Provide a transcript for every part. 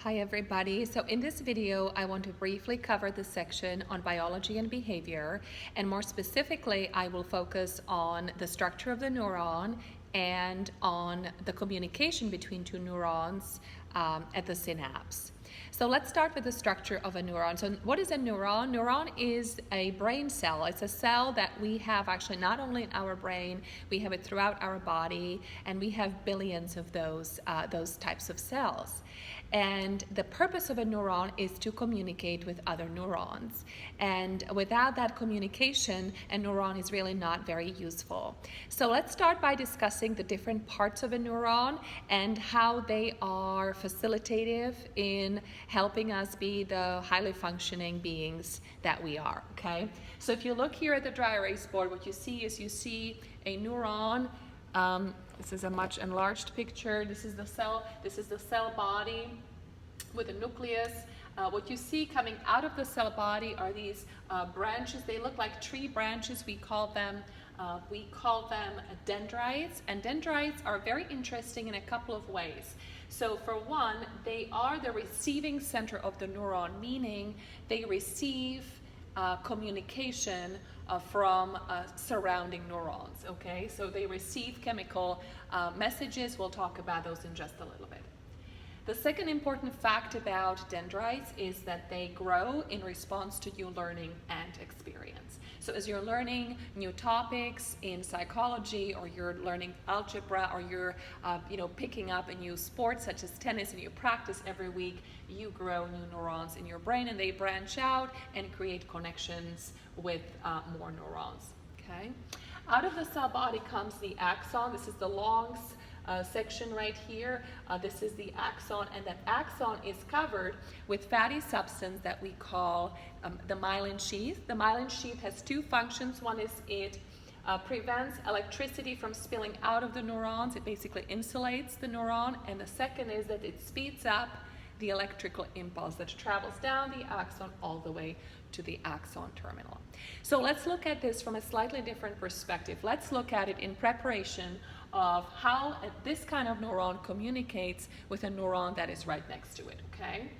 Hi everybody. So in this video, I want to briefly cover the section on biology and behavior, and more specifically, I will focus on the structure of the neuron and on the communication between two neurons at the synapse. So let's start with the structure of a neuron. So what is a neuron? Neuron is a brain cell. It's a cell that we have actually not only in our brain, we have it throughout our body, and we have billions of those types of cells. And the purpose of a neuron is to communicate with other neurons. And without that communication, a neuron is really not very useful. So let's start by discussing the different parts of a neuron and how they are facilitative in helping us be the highly functioning beings that we are, okay? So if you look here at the dry erase board, what you see is a neuron. This is a much enlarged picture. This is the cell body with a nucleus. What you see coming out of the cell body are these branches. They look like tree branches. We call them dendrites. And dendrites are very interesting in a couple of ways. So for one, they are the receiving center of the neuron, meaning they receive communication from surrounding neurons, okay? So they receive chemical messages. We'll talk about those in just a little bit. The second important fact about dendrites is that they grow in response to you learning and experience. So as you're learning new topics in psychology, or you're learning algebra, or you're picking up a new sport such as tennis, and you practice every week, you grow new neurons in your brain, and they branch out and create connections with more neurons, okay? Out of the cell body comes the axon. This is the long section right here. This is the axon, and that axon is covered with fatty substance that we call the myelin sheath. The myelin sheath has two functions. One is it prevents electricity from spilling out of the neurons. It basically insulates the neuron. And the second is that it speeds up the electrical impulse that travels down the axon all the way to the axon terminal. So let's look at this from a slightly different perspective. Let's look at it in preparation of how this kind of neuron communicates with a neuron that is right next to it, okay?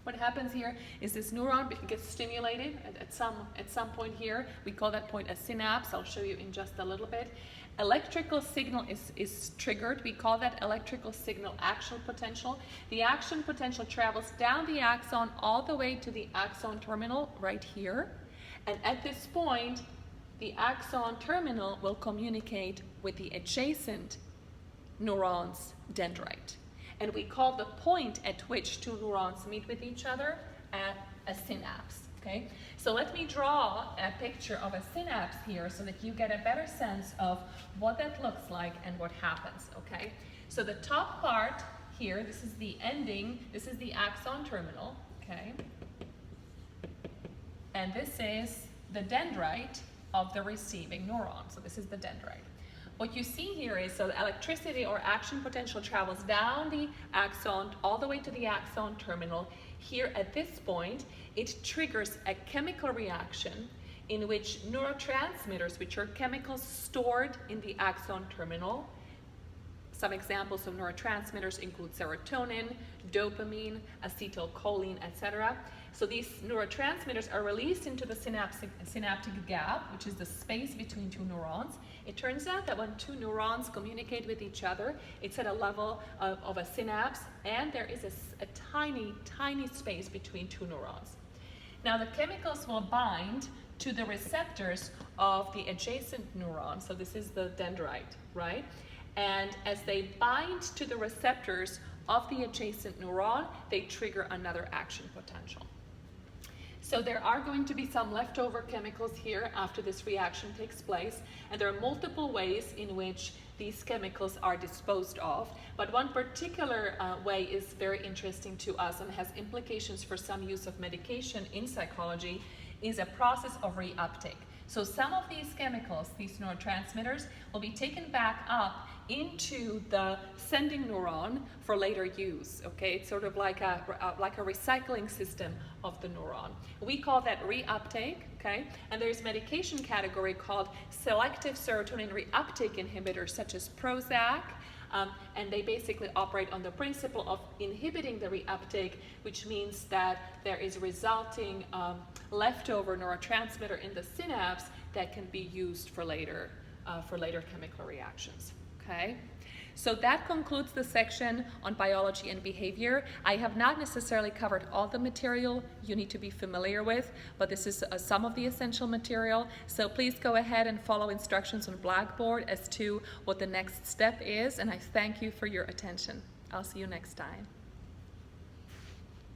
What happens here is this neuron gets stimulated at some point here. We call that point a synapse. I'll show you in just a little bit. Electrical signal is triggered. We call that electrical signal action potential. The action potential travels down the axon all the way to the axon terminal right here. And at this point, the axon terminal will communicate with the adjacent neuron's dendrite. And we call the point at which two neurons meet with each other a synapse, okay? So let me draw a picture of a synapse here so that you get a better sense of what that looks like and what happens, okay? So the top part here, this is the ending, this is the axon terminal, okay? And this is the dendrite of the receiving neuron. So this is the dendrite. What you see here is, so the electricity or action potential travels down the axon all the way to the axon terminal. Here at this point, it triggers a chemical reaction in which neurotransmitters, which are chemicals stored in the axon terminal. Some examples of neurotransmitters include serotonin, dopamine, acetylcholine, etc. So these neurotransmitters are released into the synaptic gap, which is the space between two neurons. It turns out that when two neurons communicate with each other, it's at a level of a synapse, and there is a tiny, tiny space between two neurons. Now the chemicals will bind to the receptors of the adjacent neuron. So this is the dendrite, right? And as they bind to the receptors of the adjacent neuron, they trigger another action potential. So there are going to be some leftover chemicals here after this reaction takes place, and there are multiple ways in which these chemicals are disposed of, but one particular way is very interesting to us and has implications for some use of medication in psychology, is a process of reuptake. So some of these chemicals, these neurotransmitters, will be taken back up into the sending neuron for later use, okay? It's sort of like a recycling system of the neuron. We call that reuptake, okay? And there's medication category called selective serotonin reuptake inhibitors such as Prozac, and they basically operate on the principle of inhibiting the reuptake, which means that there is resulting leftover neurotransmitter in the synapse that can be used for later chemical reactions. Okay? So that concludes the section on biology and behavior. I have not necessarily covered all the material you need to be familiar with, but this is some of the essential material. So please go ahead and follow instructions on Blackboard as to what the next step is, and I thank you for your attention. I'll see you next time.